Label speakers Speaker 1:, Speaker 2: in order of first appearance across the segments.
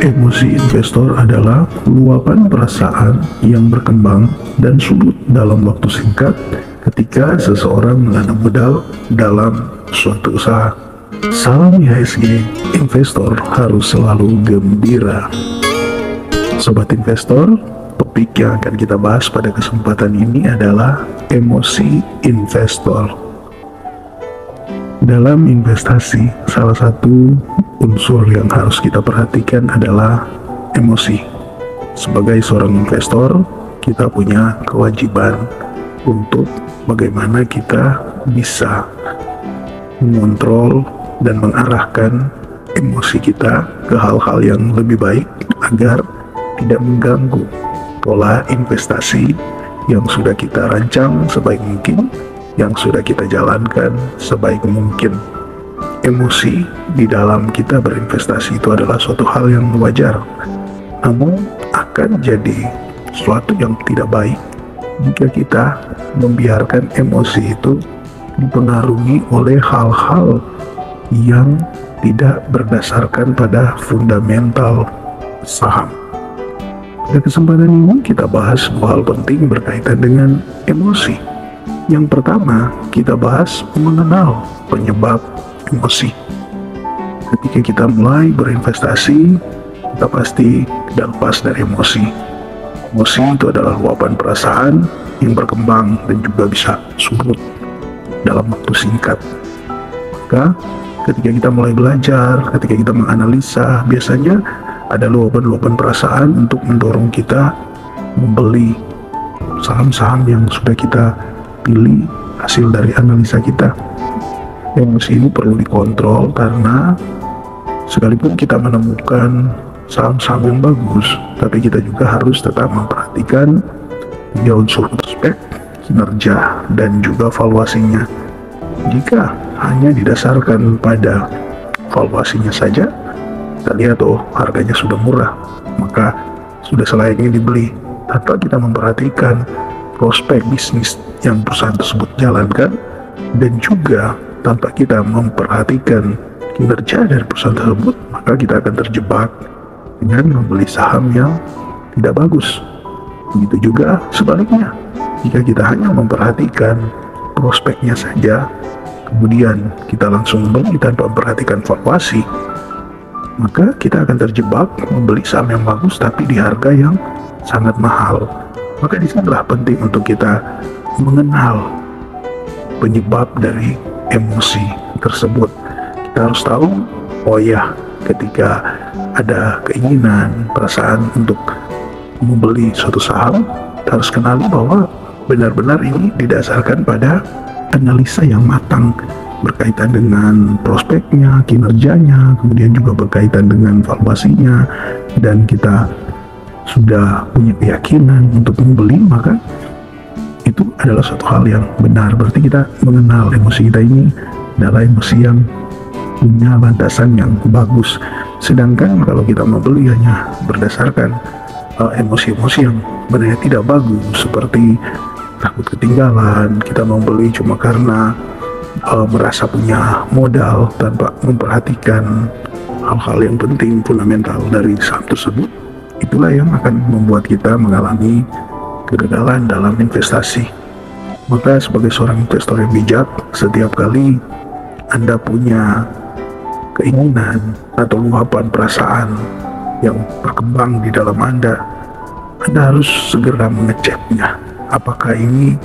Speaker 1: Emosi investor adalah luapan perasaan yang berkembang dan surut dalam waktu singkat ketika seseorang menanam modal dalam suatu usaha. Salam IHSG, investor harus selalu gembira. Sobat investor, topik yang akan kita bahas pada kesempatan ini adalah emosi investor. Dalam investasi, salah satu unsur yang harus kita perhatikan adalah emosi. Sebagai seorang investor, kita punya kewajiban untuk bagaimana kita bisa mengontrol dan mengarahkan emosi kita ke hal-hal yang lebih baik agar tidak mengganggu pola investasi yang sudah kita rancang sebaik mungkin, yang sudah kita jalankan sebaik mungkin. Emosi di dalam kita berinvestasi itu adalah suatu hal yang wajar, namun akan jadi sesuatu yang tidak baik jika kita membiarkan emosi itu dipengaruhi oleh hal-hal yang tidak berdasarkan pada fundamental saham. Pada kesempatan ini kita bahas hal penting berkaitan dengan emosi. Yang pertama, kita bahas mengenal penyebab emosi. Ketika kita mulai berinvestasi, kita pasti tidak lepas dari emosi. Emosi itu adalah luapan perasaan yang berkembang dan juga bisa surut dalam waktu singkat. Maka ketika kita mulai belajar, ketika kita menganalisa, biasanya ada luapan-luapan perasaan untuk mendorong kita membeli saham-saham yang sudah kita pilih hasil dari analisa kita. Emosi ini perlu dikontrol karena sekalipun kita menemukan saham-saham yang bagus, tapi kita juga harus tetap memperhatikan tiga unsur prospek, kinerja, dan juga valuasinya. Jika hanya didasarkan pada valuasinya saja, kita lihat harganya sudah murah, maka sudah selayaknya dibeli tanpa kita memperhatikan prospek bisnis yang perusahaan tersebut jalankan, dan juga tanpa kita memperhatikan kinerja dari perusahaan tersebut, maka kita akan terjebak dengan membeli saham yang tidak bagus. Begitu juga sebaliknya, jika kita hanya memperhatikan prospeknya saja, kemudian kita langsung membeli tanpa memperhatikan valuasi, maka kita akan terjebak membeli saham yang bagus tapi di harga yang sangat mahal. Maka disinilah penting untuk kita mengenal penyebab dari emosi tersebut. Kita harus tahu, ketika ada keinginan, perasaan untuk membeli suatu saham, kita harus kenali bahwa benar-benar ini didasarkan pada analisa yang matang berkaitan dengan prospeknya, kinerjanya, kemudian juga berkaitan dengan valuasinya, dan kita sudah punya keyakinan untuk membeli, maka itu adalah suatu hal yang benar. Berarti kita mengenal emosi kita ini adalah emosi yang punya landasan yang bagus. Sedangkan kalau kita membeli hanya berdasarkan emosi-emosi yang sebenarnya tidak bagus, seperti takut ketinggalan, kita membeli cuma karena merasa punya modal tanpa memperhatikan hal-hal yang penting fundamental dari saham tersebut, itulah yang akan membuat kita mengalami kegagalan dalam investasi. Maka sebagai seorang investor yang bijak, setiap kali Anda punya keinginan atau luapan perasaan yang berkembang di dalam Anda harus segera mengeceknya. Apakah ini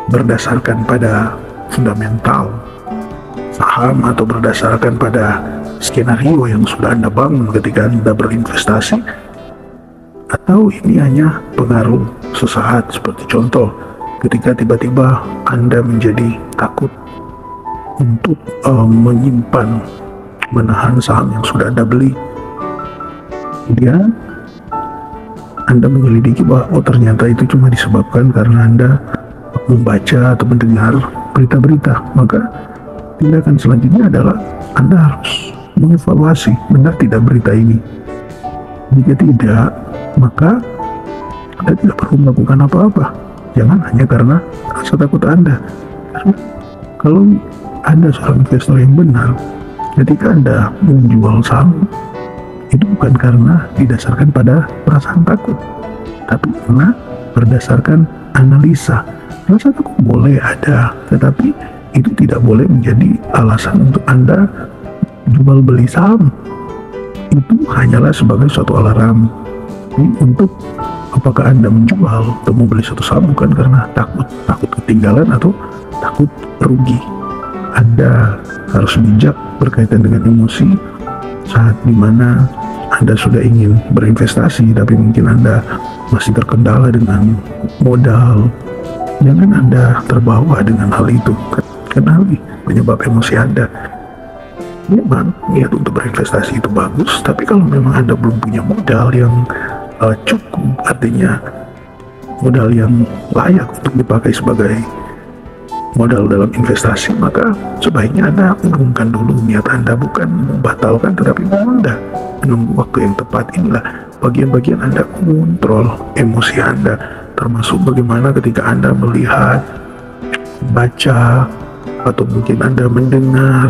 Speaker 1: berdasarkan pada fundamental saham atau berdasarkan pada skenario yang sudah Anda bangun ketika Anda berinvestasi, atau ini hanya pengaruh sesaat. Seperti contoh, ketika tiba-tiba Anda menjadi takut untuk menahan saham yang sudah Anda beli, kemudian Anda menyelidiki bahwa ternyata itu cuma disebabkan karena Anda membaca atau mendengar berita-berita, maka tindakan selanjutnya adalah Anda harus mengevaluasi benar tidak berita ini. Jika tidak, maka Anda tidak perlu melakukan apa-apa. Jangan hanya karena rasa takut Anda. Karena kalau Anda seorang investor yang benar, ketika Anda menjual saham itu bukan karena didasarkan pada perasaan takut, tapi karena berdasarkan analisa. Rasa takut boleh ada, tetapi itu tidak boleh menjadi alasan untuk Anda jual beli saham. Itu hanyalah sebagai suatu alarm untuk apakah Anda menjual atau membeli suatu saham bukan karena takut ketinggalan atau takut rugi. Anda harus bijak berkaitan dengan emosi saat dimana Anda sudah ingin berinvestasi tapi mungkin Anda masih terkendala dengan modal. Jangan Anda terbawa dengan hal itu, karena hal ini penyebab emosi Anda. Memang niat untuk berinvestasi itu bagus, tapi kalau memang Anda belum punya modal yang cukup, artinya modal yang layak untuk dipakai sebagai modal dalam investasi, maka sebaiknya Anda urungkan dulu niat Anda, bukan membatalkan tetapi menunda, menunggu waktu yang tepat. Inilah bagian-bagian Anda kontrol emosi Anda, termasuk bagaimana ketika Anda melihat, baca, atau mungkin Anda mendengar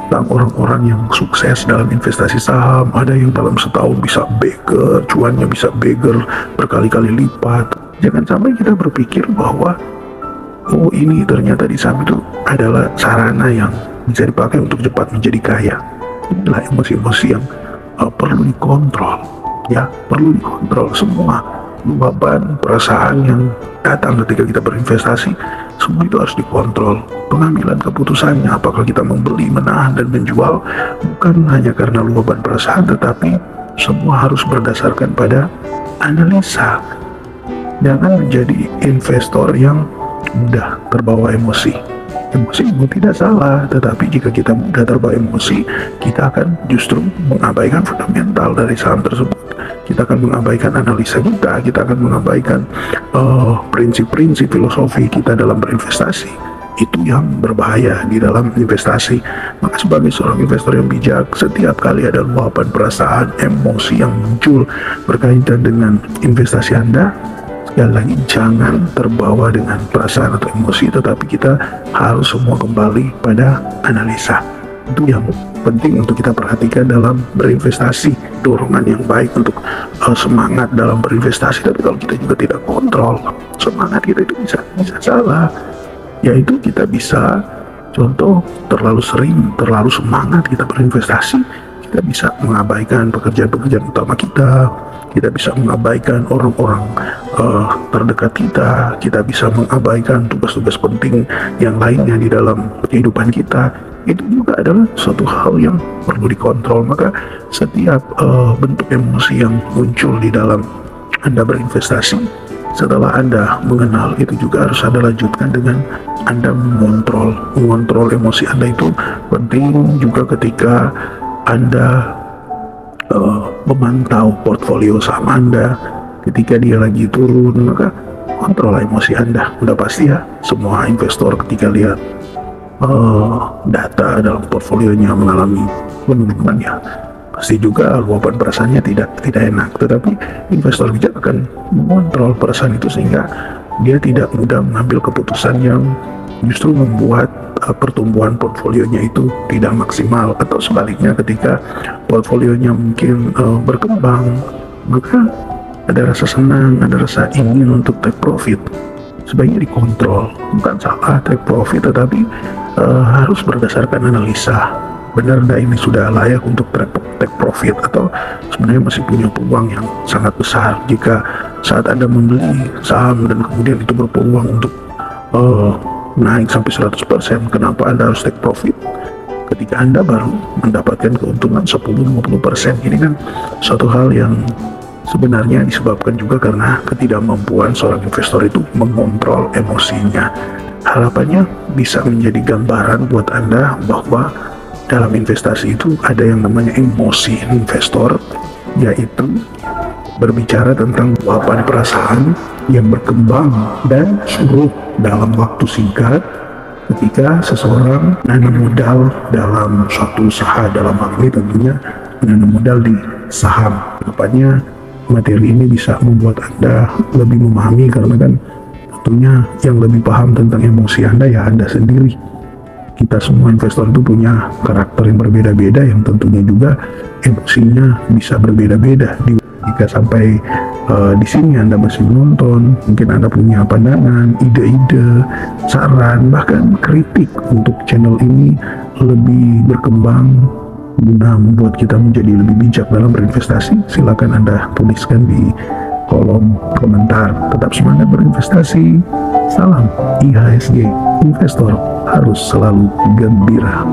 Speaker 1: tentang orang-orang yang sukses dalam investasi saham. Ada yang dalam setahun bisa beger, cuannya bisa beger berkali-kali lipat. Jangan sampai kita berpikir bahwa oh ini ternyata di saham itu adalah sarana yang bisa dipakai untuk cepat menjadi kaya. Inilah emosi-emosi yang perlu dikontrol, ya, perlu dikontrol. Semua luapan perasaan yang datang ketika kita berinvestasi, semua itu harus dikontrol. Pengambilan keputusannya, apakah kita membeli, menahan, dan menjual, bukan hanya karena luapan perasaan, tetapi semua harus berdasarkan pada analisa. Jangan menjadi investor yang mudah terbawa emosi. Emosi itu tidak salah, tetapi jika kita mudah terbawa emosi, kita akan justru mengabaikan fundamental dari saham tersebut. Kita akan mengabaikan analisa kita akan mengabaikan prinsip-prinsip filosofi kita dalam berinvestasi. Itu yang berbahaya di dalam investasi. Maka sebagai seorang investor yang bijak, setiap kali ada luapan perasaan, emosi yang muncul berkaitan dengan investasi Anda, sekali lagi jangan terbawa dengan perasaan atau emosi, tetapi kita harus semua kembali pada analisa. Itu yang penting untuk kita perhatikan dalam berinvestasi. Dorongan yang baik untuk semangat dalam berinvestasi, tapi kalau kita juga tidak kontrol semangat kita, itu bisa salah. Yaitu kita bisa, contoh, terlalu sering, terlalu semangat kita berinvestasi, kita bisa mengabaikan pekerjaan-pekerjaan utama kita bisa mengabaikan orang-orang terdekat kita bisa mengabaikan tugas-tugas penting yang lainnya di dalam kehidupan kita. Itu juga adalah suatu hal yang perlu dikontrol. Maka setiap bentuk emosi yang muncul di dalam Anda berinvestasi, setelah Anda mengenal itu, juga harus Anda lanjutkan dengan Anda mengontrol emosi Anda. Itu penting juga ketika Anda memantau portfolio saham Anda. Ketika dia lagi turun, maka kontrol emosi Anda. Udah pasti ya, semua investor ketika lihat data dalam portfolionya mengalami penurunan, ya pasti juga luapan perasaannya tidak enak. Tetapi investor bijak akan mengontrol perasaan itu sehingga dia tidak mudah mengambil keputusan yang justru membuat pertumbuhan portfolionya itu tidak maksimal. Atau sebaliknya, ketika portfolionya mungkin berkembang, maka ada rasa senang, ada rasa ingin untuk take profit. Sebaiknya dikontrol. Bukan salah take profit, tetapi harus berdasarkan analisa. Benar nggak ini sudah layak untuk take profit, atau sebenarnya masih punya peluang yang sangat besar. Jika saat Anda membeli saham dan kemudian itu berpeluang untuk naik sampai 100%, kenapa Anda harus take profit ketika Anda baru mendapatkan keuntungan 10-50%? Ini kan suatu hal yang sebenarnya disebabkan juga karena ketidakmampuan seorang investor itu mengontrol emosinya. Harapannya bisa menjadi gambaran buat Anda bahwa dalam investasi itu ada yang namanya emosi investor, yaitu berbicara tentang luapan perasaan yang berkembang dan surut dalam waktu singkat ketika seseorang menanam modal dalam suatu usaha. Dalam hal ini tentunya menanam modal di saham. Harapannya materi ini bisa membuat Anda lebih memahami, karena kan tentunya yang lebih paham tentang emosi Anda ya Anda sendiri. kita semua investor itu punya karakter yang berbeda-beda, yang tentunya juga emosinya bisa berbeda-beda. Jika sampai di sini Anda masih menonton, mungkin Anda punya pandangan, ide-ide, saran, bahkan kritik untuk channel ini lebih berkembang guna membuat kita menjadi lebih bijak dalam berinvestasi, silakan Anda tuliskan di kolom komentar. Tetap semangat berinvestasi. Salam IHSG, investor harus selalu gembira.